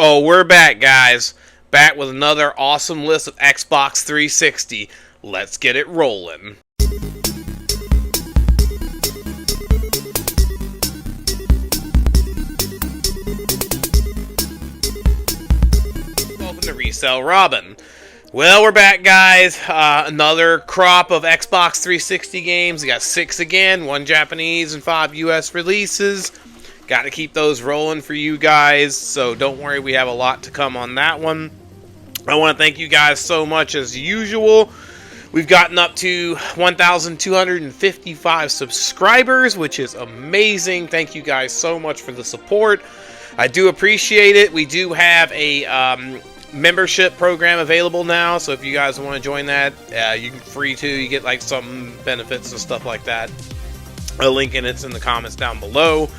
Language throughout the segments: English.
Oh, we're back, guys. Back with another awesome list of Xbox 360. Let's get it rolling. Welcome to Resell Robin. Well, we're back, guys. Another crop of Xbox 360 games. We got 6 again, 1 Japanese and 5 US releases. Got to keep those rolling for you guys, so don't worry, we have a lot to come on that one. I want to thank you guys so much as usual. We've gotten up to 1,255 subscribers, which is amazing. Thank you guys so much for the support. I do appreciate it. We do have a membership program available now, so if you guys want to join that, you can free to. You get like some benefits and stuff like that. A link in it's in the comments down below.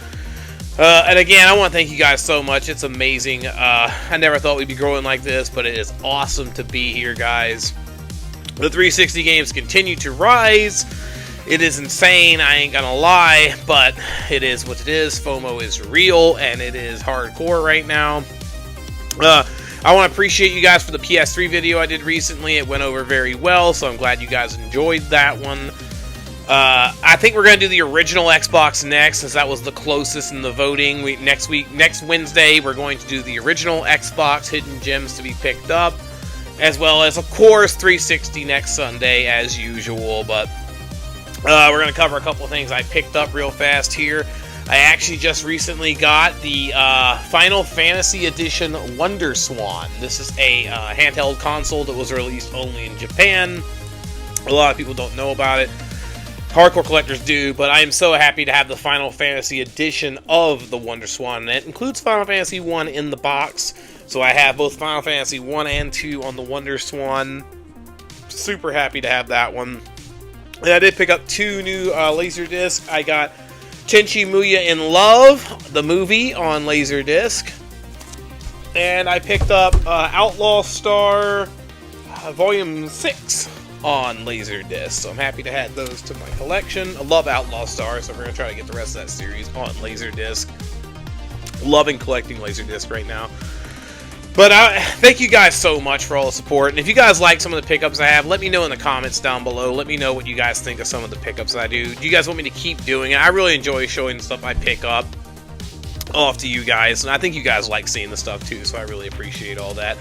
And again, I want to thank you guys so much. It's amazing. I never thought we'd be growing like this, but it is awesome to be here, guys. The 360 games continue to rise. It is insane, I ain't gonna lie, but it is what it is. FOMO is real, and it is hardcore right now. I want to appreciate you guys for the PS3 video I did recently. It went over very well, so I'm glad you guys enjoyed that one. I think we're going to do the original Xbox next, since that was the closest in the voting. Next Wednesday, we're going to do the original Xbox Hidden Gems to be picked up, as well as, of course, 360 next Sunday, as usual. But we're going to cover a couple of things I picked up real fast here. I actually just recently got the Final Fantasy Edition WonderSwan. This is a handheld console that was released only in Japan. A lot of people don't know about it. Hardcore collectors do, but I am so happy to have the Final Fantasy edition of the WonderSwan, and it includes Final Fantasy 1 in the box, so I have both Final Fantasy 1 and 2 on the WonderSwan. Super happy to have that one. And I did pick up 2 new Laserdisc. I got Tenchi Muyo in Love, the movie, on Laserdisc. And I picked up Outlaw Star Volume 6 on Laserdisc, so I'm happy to add those to my collection. I love Outlaw Star, so we're going to try to get the rest of that series on Laserdisc. Loving collecting Laserdisc right now. But thank you guys so much for all the support, and if you guys like some of the pickups I have, let me know in the comments down below. Let me know what you guys think of some of the pickups I do. Do you guys want me to keep doing it? I really enjoy showing the stuff I pick up off to you guys, and I think you guys like seeing the stuff too, so I really appreciate all that.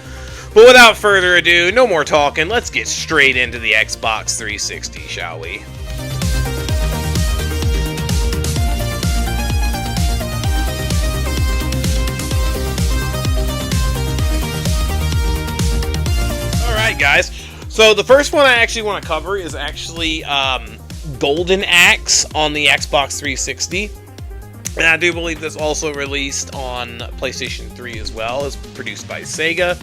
But without further ado, no more talking, let's get straight into the Xbox 360, shall we? Alright guys, so the first one I actually want to cover is actually Golden Axe on the Xbox 360. And I do believe this also released on PlayStation 3 as well. It's produced by Sega.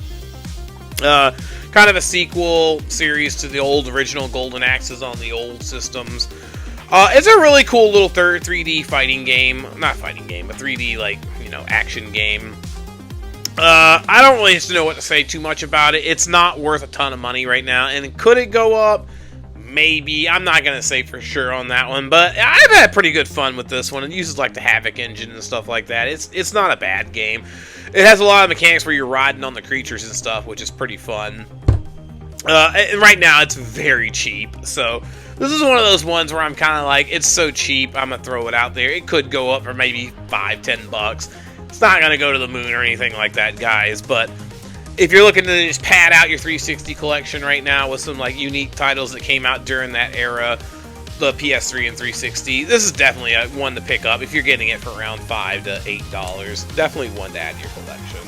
Kind of a sequel series to the old original Golden Axes on the old systems. It's a really cool little 3D fighting game. Not fighting game, but 3D, like, you know, action game. I don't really know what to say too much about it. It's not worth a ton of money right now. And could it go up? Maybe. I'm not going to say for sure on that one. But I've had pretty good fun with this one. It uses, like, the Havoc engine and stuff like that. It's not a bad game. It has a lot of mechanics where you're riding on the creatures and stuff, which is pretty fun. And right now, it's very cheap. So, this is one of those ones where I'm kind of like, it's so cheap, I'm going to throw it out there. It could go up for maybe $5-10 bucks. It's not going to go to the moon or anything like that, guys. But if you're looking to just pad out your 360 collection right now with some like unique titles that came out during that era, the PS3 and 360, this is definitely one to pick up if you're getting it for around $5 to $8. Definitely one to add to your collection.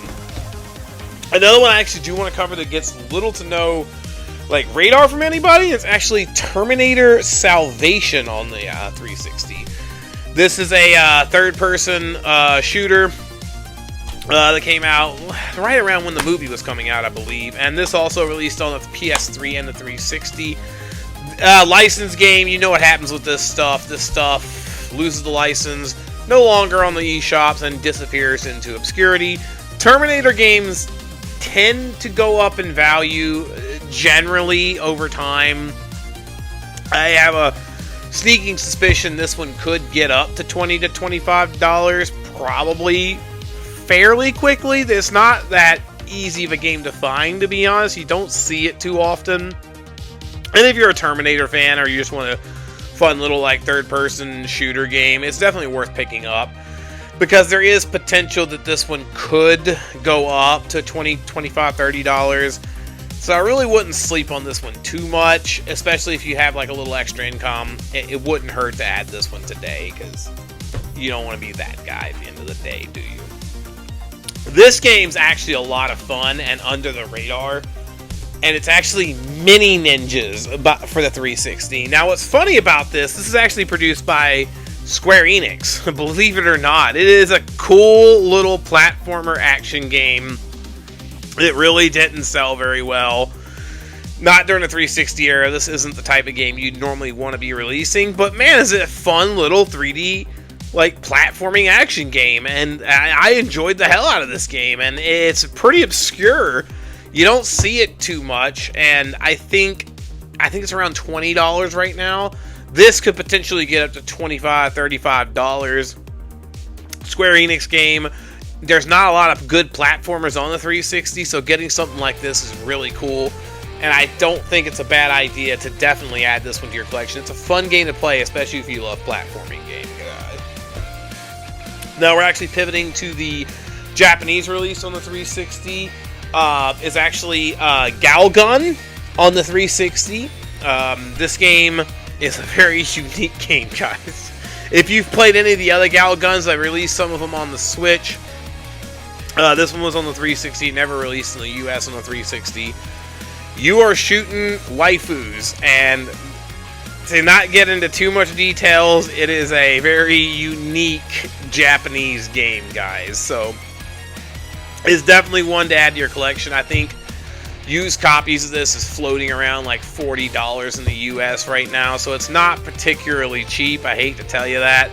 Another one I actually do want to cover that gets little to no like radar from anybody is actually Terminator Salvation on the 360. This is a third-person shooter that came out right around when the movie was coming out, I believe, and this also released on the PS3 and the 360. Licensed game, you know what happens with this stuff. This stuff loses the license, no longer on the eShops, and disappears into obscurity. Terminator games tend to go up in value generally over time. I have a sneaking suspicion this one could get up to $20 to $25, probably fairly quickly. It's not that easy of a game to find, to be honest. You don't see it too often. And if you're a Terminator fan or you just want a fun little like third-person shooter game, it's definitely worth picking up, because there is potential that this one could go up to $20, $25, $30. So I really wouldn't sleep on this one too much, especially if you have like a little extra income. It wouldn't hurt to add this one today, because you don't want to be that guy at the end of the day, do you? This game's actually a lot of fun and under the radar, and it's actually Mini Ninjas for the 360. Now, what's funny about this is actually produced by Square Enix, believe it or not. It is a cool little platformer action game. It really didn't sell very well. Not during the 360 era. This isn't the type of game you'd normally want to be releasing, but man, is it a fun little 3D like platforming action game, and I enjoyed the hell out of this game, and it's pretty obscure. You don't see it too much, and I think it's around $20 right now. This could potentially get up to $25, $35. Square Enix game. There's not a lot of good platformers on the 360, so getting something like this is really cool. And I don't think it's a bad idea to definitely add this one to your collection. It's a fun game to play, especially if you love platforming games. Now we're actually pivoting to the Japanese release on the 360. Is actually Galgun on the 360. This game is a very unique game, guys. If you've played any of the other Galguns, I released some of them on the Switch. This one was on the 360, never released in the US on the 360. You are shooting waifus, and to not get into too much details, it is a very unique Japanese game, guys. So it's definitely one to add to your collection. I think used copies of this is floating around like $40 in the US right now, so it's not particularly cheap. I hate to tell you that.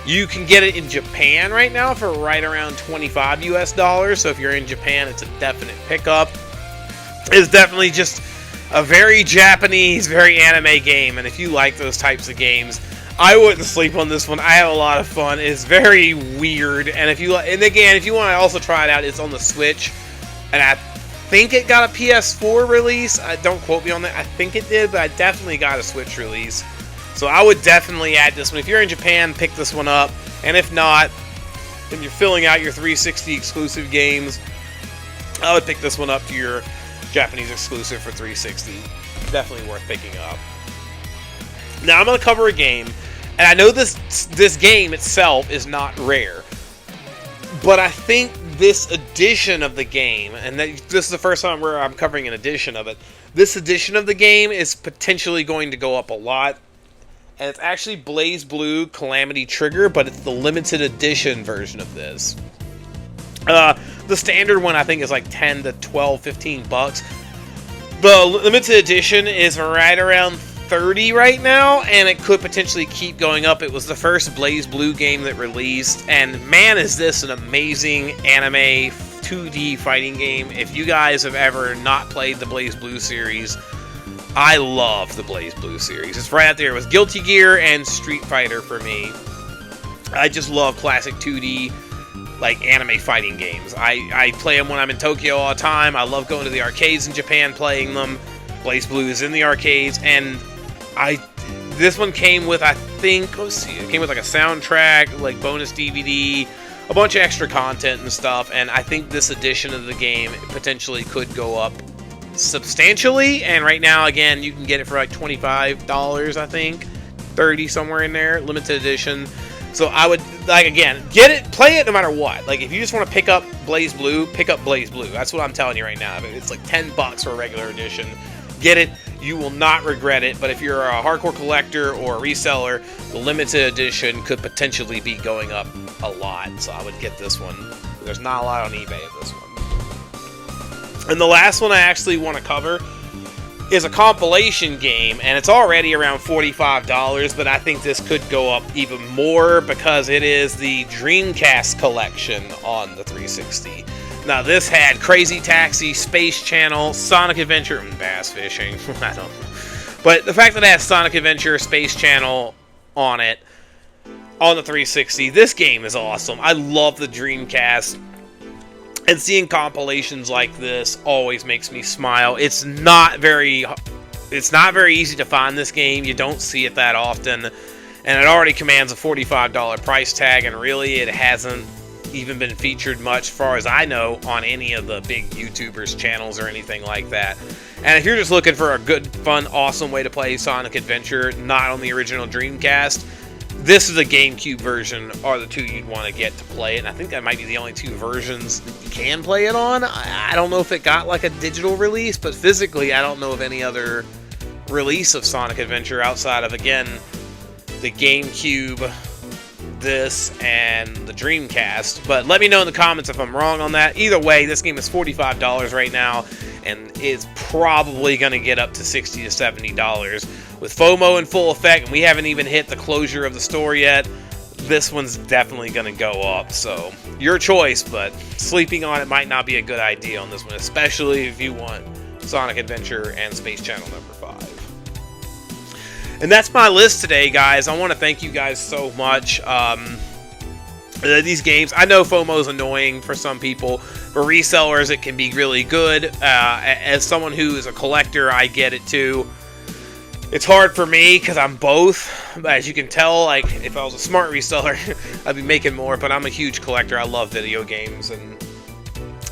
You can get it in Japan right now for right around $25 US. So if you're in Japan, it's a definite pickup. It's definitely just a very Japanese, very anime game, and if you like those types of games, I wouldn't sleep on this one. I have a lot of fun. It's very weird, and if you want to also try it out, it's on the Switch, and I think it got a PS4 release. Don't quote me on that. I think it did, but I definitely got a Switch release. So I would definitely add this one. If you're in Japan, pick this one up, and if not, and you're filling out your 360 exclusive games, I would pick this one up to your Japanese exclusive for 360. Definitely worth picking up. Now I'm going to cover a game, and I know this game itself is not rare, but I think this edition of the game, and this is the first time where I'm covering an edition of it, this edition of the game is potentially going to go up a lot, and it's actually BlazBlue Calamity Trigger, but it's the limited edition version of this. The standard one I think is like 10 to 12, 15 bucks. The limited edition is right around 30 right now, and it could potentially keep going up. It was the first BlazBlue game that released, and man, is this an amazing anime 2D fighting game. If you guys have ever not played the BlazBlue series, I love the BlazBlue series. It's right out there with Guilty Gear and Street Fighter for me. I just love classic 2D like anime fighting games. I play them when I'm in Tokyo all the time. I love going to the arcades in Japan playing them. BlazBlue is in the arcades, and this one came with, I think, let's see, it came with like a soundtrack, like bonus DVD, a bunch of extra content and stuff, and I think this edition of the game potentially could go up substantially, and right now, again, you can get it for like $25, I think, 30 somewhere in there, limited edition. So I would, like, again, get it, play it no matter what. Like, if you just want to pick up BlazBlue, pick up BlazBlue. That's what I'm telling you right now. It's like 10 bucks for a regular edition. Get it. You will not regret it. But if you're a hardcore collector or a reseller, the limited edition could potentially be going up a lot. So I would get this one. There's not a lot on eBay of this one. And the last one I actually want to cover is a compilation game, and it's already around $45, but I think this could go up even more because it is the Dreamcast collection on the 360. Now, this had Crazy Taxi, Space Channel, Sonic Adventure, and Bass Fishing. I don't know. But the fact that it has Sonic Adventure, Space Channel on it, on the 360, this game is awesome. I love the Dreamcast. And seeing compilations like this always makes me smile. It's not very easy to find this game. You don't see it that often. And it already commands a $45 price tag, and really it hasn't even been featured much, as far as I know, on any of the big YouTubers' channels or anything like that. And if you're just looking for a good, fun, awesome way to play Sonic Adventure, not on the original Dreamcast, this is a GameCube version, are the two you'd want to get to play it. And I think that might be the only two versions that you can play it on. I don't know if it got like a digital release, but physically I don't know of any other release of Sonic Adventure outside of, again, the GameCube, this, and the Dreamcast. But let me know in the comments if I'm wrong on that. Either way, this game is $45 right now, and it's probably going to get up to $60 to $70. With FOMO in full effect, and we haven't even hit the closure of the store yet, this one's definitely going to go up. So, your choice, but sleeping on it might not be a good idea on this one, especially if you want Sonic Adventure and Space Channel number 5. And that's my list today, guys. I want to thank you guys so much. These games, I know FOMO's annoying for some people. For resellers, it can be really good. As someone who is a collector, I get it too. It's hard for me because I'm both. As you can tell, like, if I was a smart reseller, I'd be making more, but I'm a huge collector. I love video games, and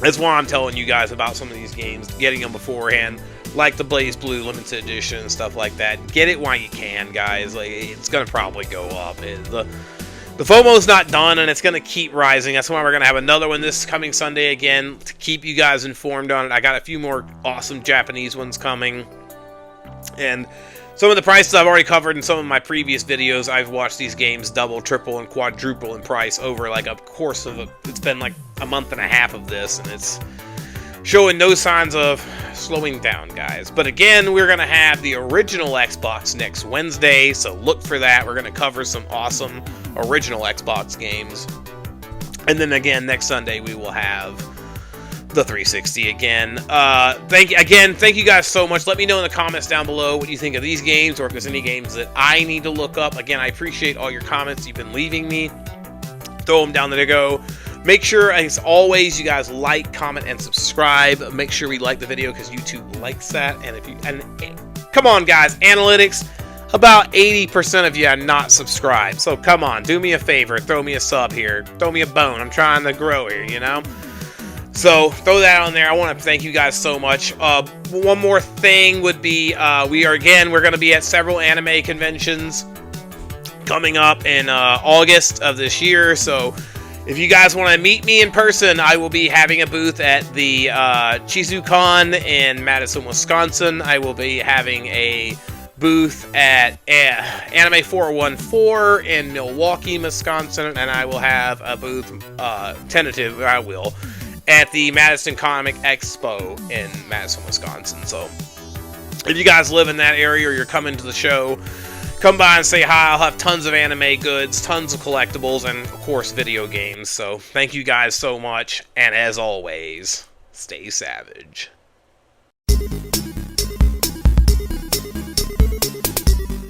that's why I'm telling you guys about some of these games, getting them beforehand, like the BlazBlue Limited Edition and stuff like that. Get it while you can, guys. Like, it's going to probably go up. The FOMO's not done, and it's going to keep rising. That's why we're going to have another one this coming Sunday again to keep you guys informed on it. I got a few more awesome Japanese ones coming, and some of the prices I've already covered in some of my previous videos. I've watched these games double, triple, and quadruple in price over like a course of it's been like a month and a half of this, and it's showing no signs of slowing down, guys. But again, we're going to have the original Xbox next Wednesday, so look for that. We're going to cover some awesome original Xbox games. And then again, next Sunday, we will have the 360 again. Thank you guys so much. Let me know in the comments down below what you think of these games, or if there's any games that I need to look up. Again, I appreciate all your comments you've been leaving me. Throw them down there to go. Make sure, as always, you guys like, comment, and subscribe. Make sure we like the video because YouTube likes that. And come on, guys, analytics. About 80% of you are not subscribed. So come on, do me a favor. Throw me a sub here. Throw me a bone. I'm trying to grow here, you know? So, throw that on there. I want to thank you guys so much. One more thing would be, we're going to be at several anime conventions coming up in August of this year. So, if you guys want to meet me in person, I will be having a booth at the ChizuCon in Madison, Wisconsin. I will be having a booth at Anime 414 in Milwaukee, Wisconsin. And I will have a booth, tentative, at the Madison Comic Expo in Madison, Wisconsin. So, if you guys live in that area or you're coming to the show, come by and say hi. I'll have tons of anime goods, tons of collectibles, and, of course, video games. So, thank you guys so much. And as always, stay savage.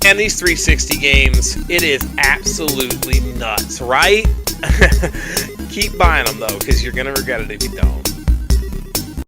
And these 360 games, it is absolutely nuts, right? Keep buying them, though, because you're going to regret it if you don't.